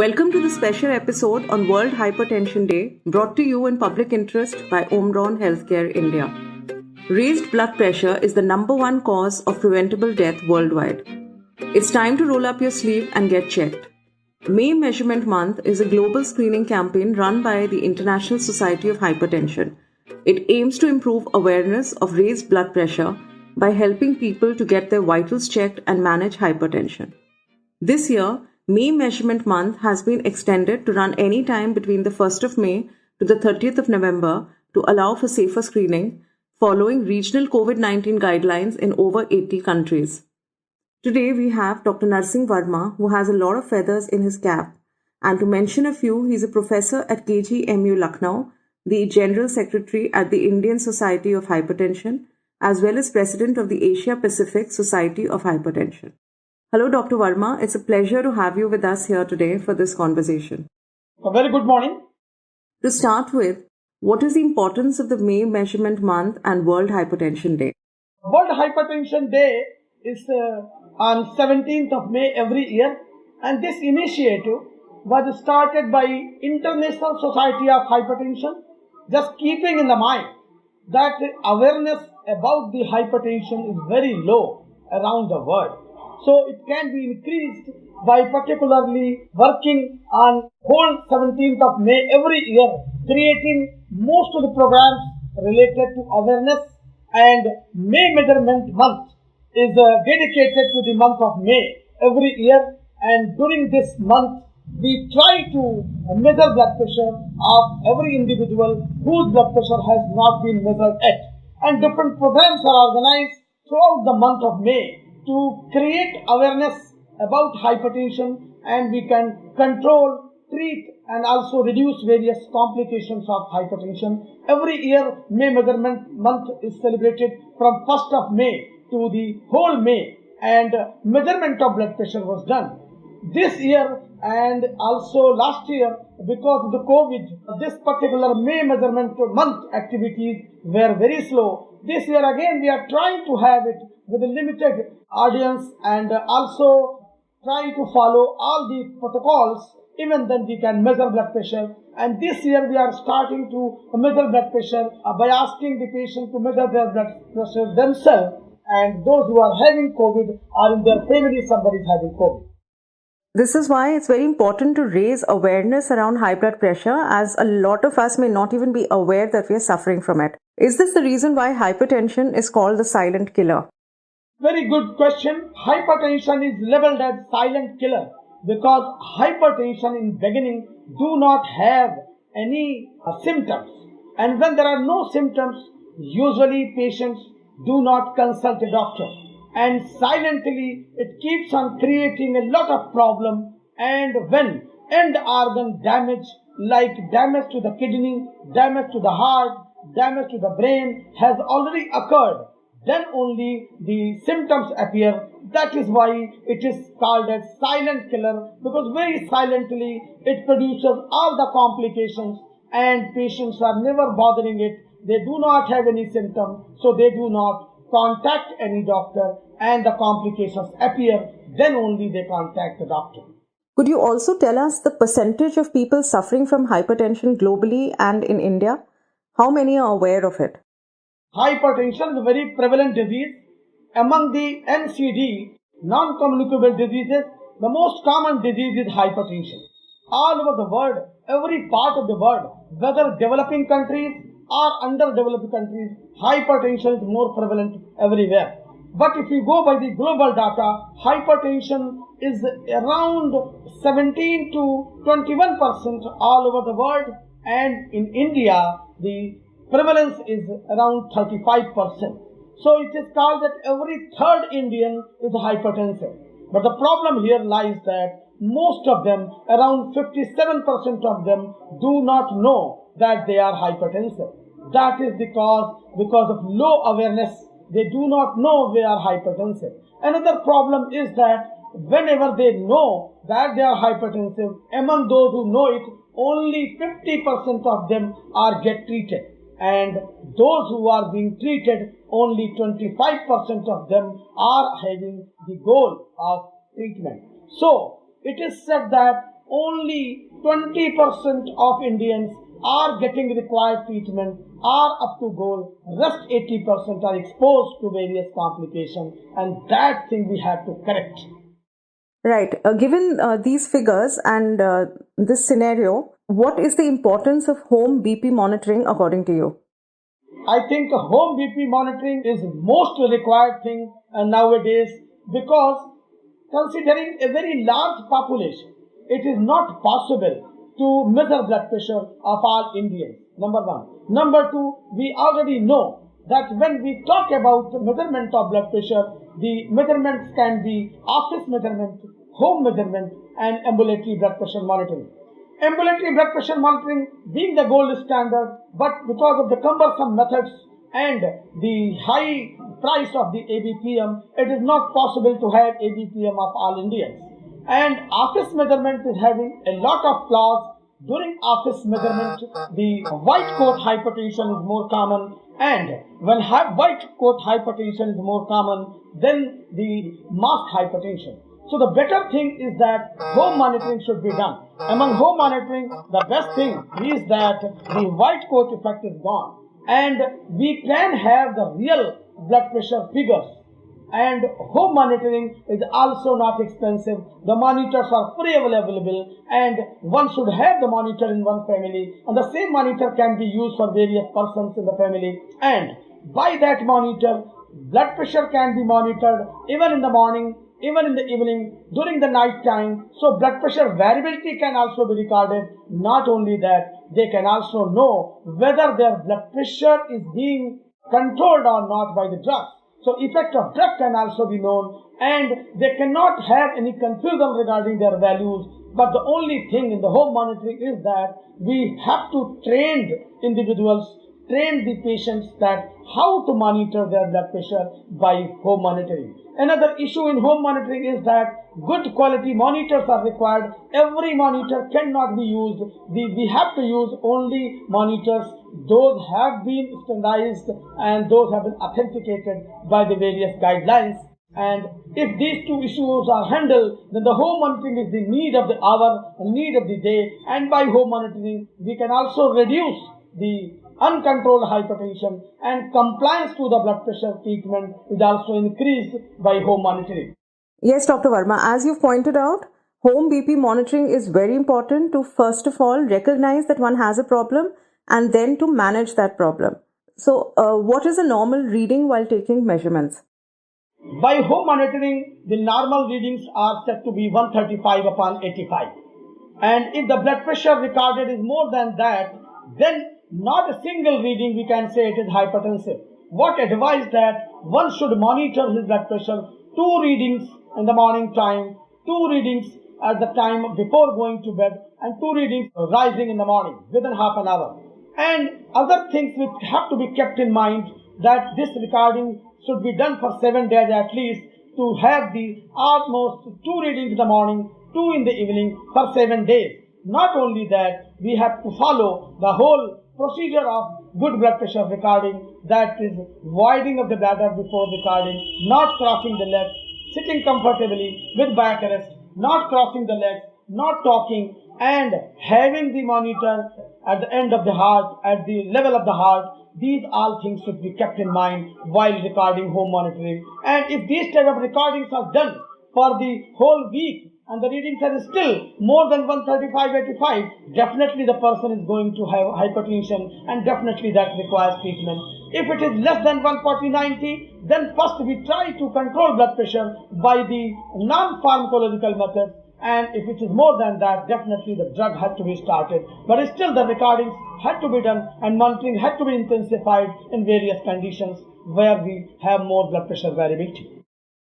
Welcome to the special episode on World Hypertension Day, brought to you in public interest by Omron Healthcare India. Raised blood pressure is the number one cause of preventable death worldwide. It's time to roll up your sleeve and get checked. May Measurement Month is a global screening campaign run by the International Society of Hypertension. It aims to improve awareness of raised blood pressure by helping people to get their vitals checked and manage hypertension. This year, May Measurement Month has been extended to run any time between the 1st of May to the 30th of November to allow for safer screening, following regional COVID-19 guidelines in over 80 countries. Today we have Dr. Narsingh Verma, who has a lot of feathers in his cap. And to mention a few, he's a professor at KGMU Lucknow, the General Secretary at the Indian Society of Hypertension, as well as President of the Asia Pacific Society of Hypertension. Hello, Dr. Verma. It's a pleasure to have you with us here today for this conversation. A very good morning. To start with, what is the importance of the May Measurement Month and World Hypertension Day? World Hypertension Day is on 17th of May every year, and this initiative was started by International Society of Hypertension, just keeping in the mind that awareness about the hypertension is very low around the world. So it can be increased by particularly working on whole 17th of May every year, creating most of the programs related to awareness, and May Measurement Month is dedicated to the month of May every year, and during this month we try to measure blood pressure of every individual whose blood pressure has not been measured yet, and different programs are organized throughout the month of May to create awareness about hypertension, and we can control, treat and also reduce various complications of hypertension. Every year May Measurement Month is celebrated from 1st of May to the whole May, and measurement of blood pressure was done. This year and also last year, because of the COVID, this particular May Measurement Month activities were very slow. This year again we are trying to have it with a limited audience and also try to follow all the protocols. Even then we can measure blood pressure, and this year we are starting to measure blood pressure by asking the patient to measure their blood pressure themselves, and those who are having COVID or in their family somebody is having COVID. This is why it's very important to raise awareness around high blood pressure, as a lot of us may not even be aware that we are suffering from it. Is this the reason why hypertension is called the silent killer? Very good question. Hypertension is labeled as silent killer because hypertension in beginning do not have any symptoms, and when there are no symptoms, usually patients do not consult a doctor, and silently it keeps on creating a lot of problem. And when end organ damage, like damage to the kidney, damage to the heart, damage to the brain has already occurred, then only the symptoms appear. That is why it is called as silent killer, because very silently it produces all the complications, and patients are never bothering it. They do not have any symptom, so they do not contact any doctor, and the complications appear, then only they contact the doctor. Could you also tell us the percentage of people suffering from hypertension globally and in India? How many are aware of it? Hypertension is a very prevalent disease. Among the NCD, non-communicable diseases, the most common disease is hypertension. All over the world, every part of the world, whether developing countries or underdeveloped countries, hypertension is more prevalent everywhere. But if you go by the global data, hypertension is around 17 to 21% all over the world, and in India, the prevalence is around 35%. So it is called that every third Indian is hypertensive. But the problem here lies that most of them, around 57% of them, do not know that they are hypertensive. That is because of low awareness. They do not know they are hypertensive. Another problem is that whenever they know that they are hypertensive, among those who know it, only 50% of them are get treated. And those who are being treated, only 25% of them are having the goal of treatment. So, it is said that only 20% of Indians are getting required treatment, are up to goal. Rest 80% are exposed to various complications, and that thing we have to correct. Right. Given these figures and this scenario, what is the importance of home BP monitoring according to you? I think home BP monitoring is most required thing nowadays, because considering a very large population, it is not possible to measure blood pressure of all Indians. Number one. Number two, we already know that when we talk about measurement of blood pressure, the measurements can be office measurement, home measurement, and ambulatory blood pressure monitoring. Ambulatory blood pressure monitoring being the gold standard, but because of the cumbersome methods and the high price of the ABPM, it is not possible to have ABPM of all Indians. And office measurement is having a lot of flaws. During office measurement, the white coat hypertension is more common, and when white coat hypertension is more common than the mask hypertension. So the better thing is that home monitoring should be done. Among home monitoring, the best thing is that the white coat effect is gone, and we can have the real blood pressure figures. And home monitoring is also not expensive. The monitors are free available, and one should have the monitor in one family, and the same monitor can be used for various persons in the family. And by that monitor, blood pressure can be monitored even in the morning, even in the evening, during the night time. So blood pressure variability can also be recorded. Not only that, they can also know whether their blood pressure is being controlled or not by the drugs. So effect of drug can also be known, and they cannot have any confusion regarding their values. But the only thing in the home monitoring is that we have to train individuals, train the patients that how to monitor their blood pressure by home monitoring. Another issue in home monitoring is that good quality monitors are required. Every monitor cannot be used. We have to use only monitors. Those have been standardized and those have been authenticated by the various guidelines. And if these two issues are handled, then the home monitoring is the need of the hour, need of the day. And by home monitoring, we can also reduce the uncontrolled hypertension, and compliance to the blood pressure treatment is also increased by home monitoring. Yes, Dr. Verma, as you've pointed out, home BP monitoring is very important to first of all recognize that one has a problem and then to manage that problem. So, what is a normal reading while taking measurements? By home monitoring, the normal readings are set to be 135/85. And if the blood pressure recorded is more than that, then not a single reading we can say it is hypertensive. What advice that one should monitor his blood pressure, 2 readings in the morning time, 2 readings at the time before going to bed, and 2 readings rising in the morning within half an hour. And other things which have to be kept in mind, that this recording should be done for 7 days at least, to have the almost 2 readings in the morning, 2 in the evening for 7 days. Not only that, we have to follow the whole procedure of good blood pressure recording, that is widening of the bladder before recording, not crossing the legs, sitting comfortably with back rest, not crossing the legs, not talking, and having the monitor at the end of the heart, at the level of the heart. These all things should be kept in mind while recording home monitoring. And if these type of recordings are done for the whole week, and the readings are still more than 135/85, definitely the person is going to have hypertension, and definitely that requires treatment. If it is less than 140/90, then first we try to control blood pressure by the non-pharmacological methods, and if it is more than that, definitely the drug had to be started. But still the recordings had to be done, and monitoring had to be intensified in various conditions where we have more blood pressure variability.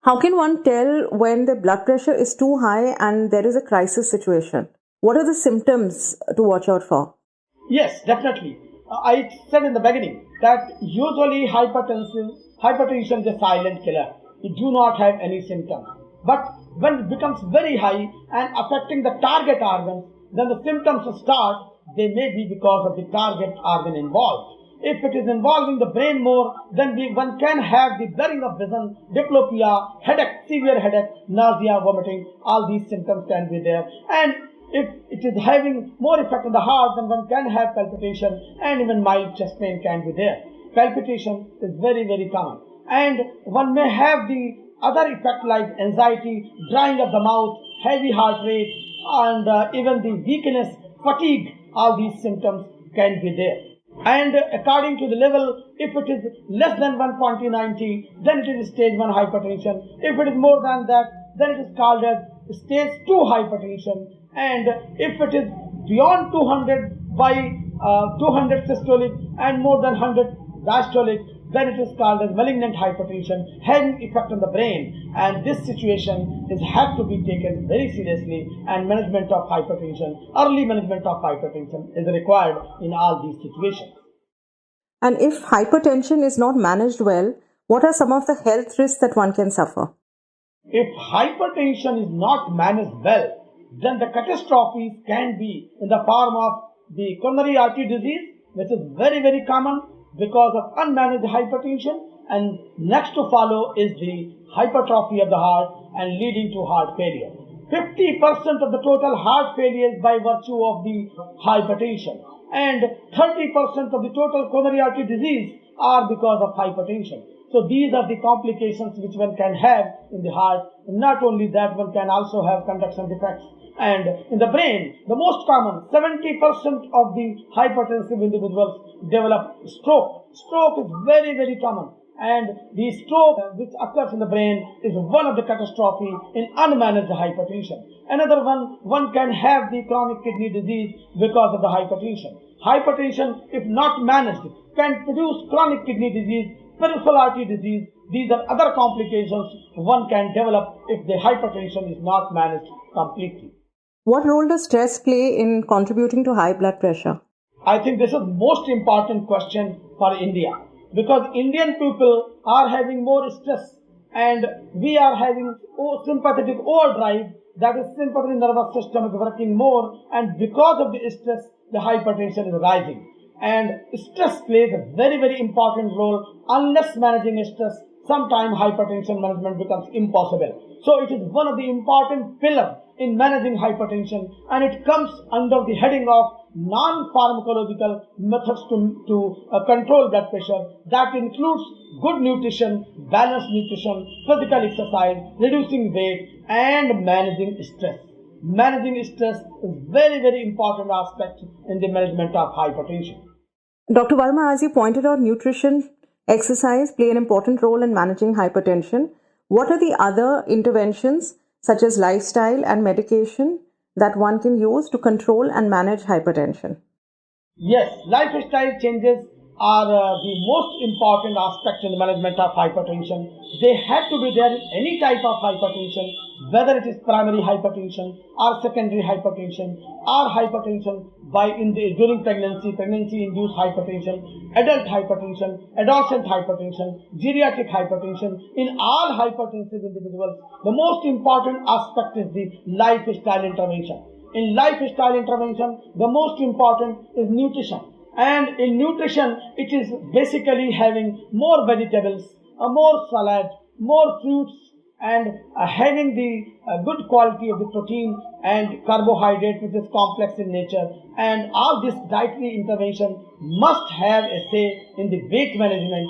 How can one tell when the blood pressure is too high and there is a crisis situation? What are the symptoms to watch out for? Yes, definitely. I said in the beginning that usually hypertension is a silent killer. You do not have any symptoms. But when it becomes very high and affecting the target organs, then the symptoms start. They may be because of the target organ involved. If it is involving the brain more, then one can have the blurring of vision, diplopia, headache, severe headache, nausea, vomiting. All these symptoms can be there. And If it is having more effect on the heart, then one can have palpitation and even mild chest pain can be there. Palpitation is very, very common. And one may have the other effect like anxiety, drying of the mouth, heavy heart rate, and even the weakness, fatigue. All these symptoms can be there. And according to the level, if it is less than 1.90, then it is stage 1 hypertension. If it is more than that, then it is called as stage 2 hypertension. And if it is beyond 200 by 200 systolic and more than 100 diastolic, then it is called as malignant hypertension, having effect on the brain. And this situation is have to be taken very seriously, and management of hypertension, early management of hypertension is required in all these situations. And if hypertension is not managed well, what are some of the health risks that one can suffer? If hypertension is not managed well, then the catastrophes can be in the form of the coronary artery disease, which is very, very common because of unmanaged hypertension, and next to follow is the hypertrophy of the heart and leading to heart failure. 50% of the total heart failures by virtue of the hypertension, and 30% of the total coronary artery disease are because of hypertension. So these are the complications which one can have in the heart. Not only that, one can also have conduction defects. And in the brain, the most common, 70% of the hypertensive individuals develop stroke. Stroke is very, very common. And the stroke which occurs in the brain is one of the catastrophe in unmanaged hypertension. Another one can have the chronic kidney disease because of the hypertension. Hypertension, if not managed, can produce chronic kidney disease, peripheral artery disease. These are other complications one can develop if the hypertension is not managed completely. What role does stress play in contributing to high blood pressure? I think this is the most important question for India, because Indian people are having more stress and we are having sympathetic overdrive, that is sympathetic nervous system is working more, and because of the stress the hypertension is rising. And stress plays a very, very important role. Unless managing stress, sometimes hypertension management becomes impossible. So it is one of the important pillars in managing hypertension, and it comes under the heading of non-pharmacological methods to control blood pressure. That includes good nutrition, balanced nutrition, physical exercise, reducing weight, and managing stress. Managing stress is very, very important aspect in the management of hypertension. Dr. Verma, as you pointed out, nutrition, exercise play an important role in managing hypertension. What are the other interventions, such as lifestyle and medication, that one can use to control and manage hypertension? Yes, lifestyle changes are the most important aspect in the management of hypertension. They have to be there in any type of hypertension, whether it is primary hypertension or secondary hypertension or hypertension during pregnancy-induced hypertension, adult hypertension, adolescent hypertension, geriatric hypertension. In all hypertensive individuals, the most important aspect is the lifestyle intervention. In lifestyle intervention, the most important is nutrition. And in nutrition, it is basically having more vegetables, more salad, more fruits, and having the good quality of the protein and carbohydrate, which is complex in nature. And all this dietary intervention must have a say in the weight management.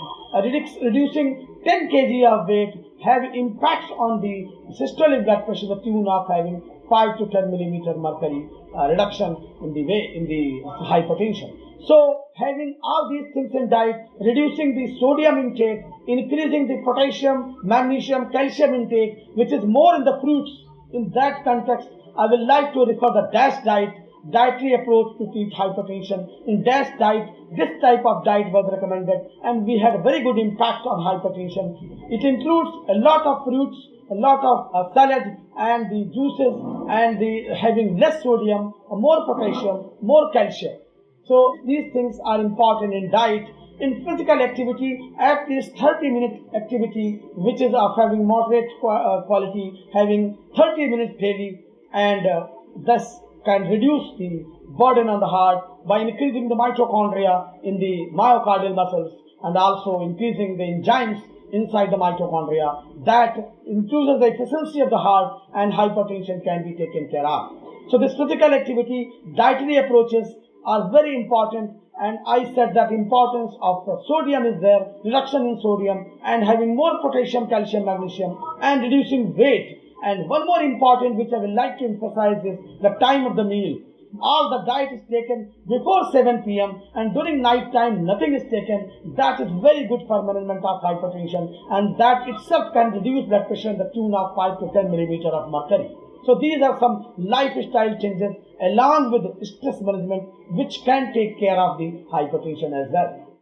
Reducing 10 kg of weight have impacts on the systolic blood pressure to the tune of having 5 to 10 millimeter mercury reduction in the hypertension. So having all these things in diet, reducing the sodium intake, increasing the potassium, magnesium, calcium intake, which is more in the fruits. In that context, I will like to refer the DASH diet, dietary approach to treat hypertension. In DASH diet, this type of diet was recommended, and we had a very good impact on hypertension. It includes a lot of fruits, a lot of salad, and the juices, and the having less sodium, more potassium, more calcium. So these things are important in diet. In physical activity, at least 30-minute activity, which is of having moderate quality, having 30 minutes daily, and thus can reduce the burden on the heart by increasing the mitochondria in the myocardial muscles and also increasing the enzymes inside the mitochondria. That increases the efficiency of the heart, and hypertension can be taken care of. So this physical activity, dietary approaches are very important, and I said that importance of sodium is there, reduction in sodium, and having more potassium, calcium, magnesium, and reducing weight. And one more important which I would like to emphasize is the time of the meal. All the diet is taken before 7 p.m. and during night time nothing is taken. That is very good for management of hypertension, and that itself can reduce blood pressure in the tune of 5 to 10 millimeter of mercury. So these are some lifestyle changes along with stress management which can take care of the hypertension as well.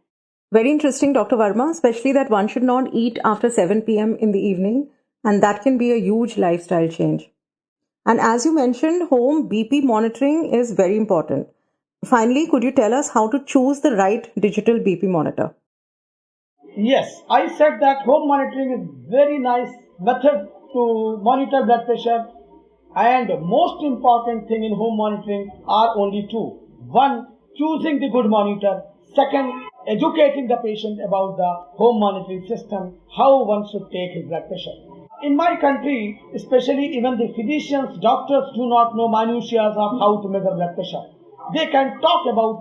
Very interesting, Dr. Verma, especially that one should not eat after 7 p.m. in the evening, and that can be a huge lifestyle change. And as you mentioned, home BP monitoring is very important. Finally, could you tell us how to choose the right digital BP monitor? Yes, I said that home monitoring is very nice method to monitor blood pressure, and most important thing in home monitoring are only two. One, choosing the good monitor. Second, educating the patient about the home monitoring system, how one should take his blood pressure. In my country, especially even the physicians, doctors do not know minutiae of how to measure blood pressure. They can talk about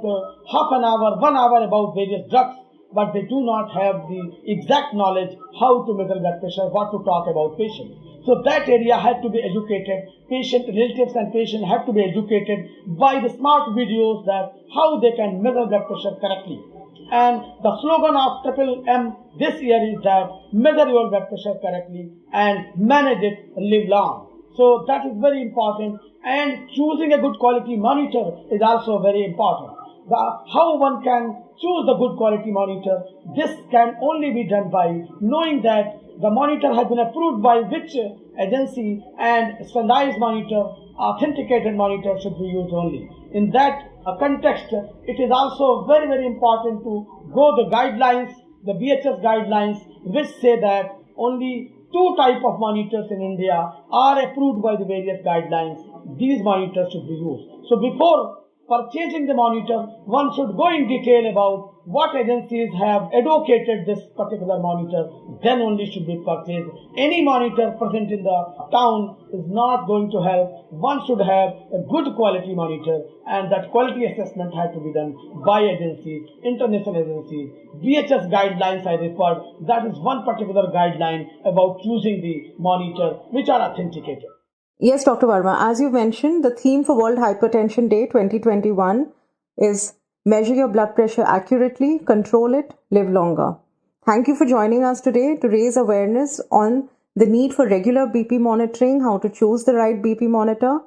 half an hour, 1 hour about various drugs, but they do not have the exact knowledge how to measure blood pressure, what to talk about patients. So that area had to be educated. Patient relatives and patient have to be educated by the smart videos that how they can measure blood pressure correctly. And the slogan of Triple M this year is that measure your blood pressure correctly and manage it, live long. So that is very important, and choosing a good quality monitor is also very important. How one can choose the good quality monitor, this can only be done by knowing that the monitor has been approved by which agency, and standardized monitor, authenticated monitor should be used only. In that context, it is also very, very important to go the guidelines, the BHS guidelines, which say that only two type of monitors in India are approved by the various guidelines. These monitors should be used. So before purchasing the monitor, one should go in detail about what agencies have advocated this particular monitor, then only should be purchased. Any monitor present in the town is not going to help. One should have a good quality monitor, and that quality assessment had to be done by agencies, international agencies. BHS guidelines I referred, that is one particular guideline about choosing the monitor which are authenticated. Yes, Dr. Verma, as you mentioned, the theme for World Hypertension Day 2021 is Measure Your Blood Pressure Accurately, Control It, Live Longer. Thank you for joining us today to raise awareness on the need for regular BP monitoring, how to choose the right BP monitor,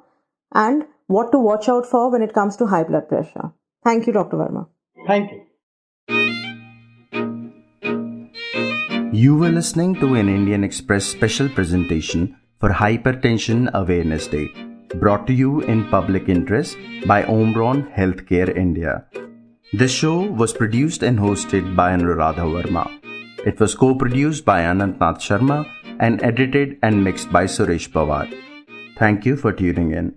and what to watch out for when it comes to high blood pressure. Thank you, Dr. Verma. Thank you. You were listening to an Indian Express special presentation for Hypertension Awareness Day, brought to you in public interest by Omron Healthcare India. This show was produced and hosted by Anuradha Varma. It was co-produced by Anantnath Sharma and edited and mixed by Suresh Pawar. Thank you for tuning in.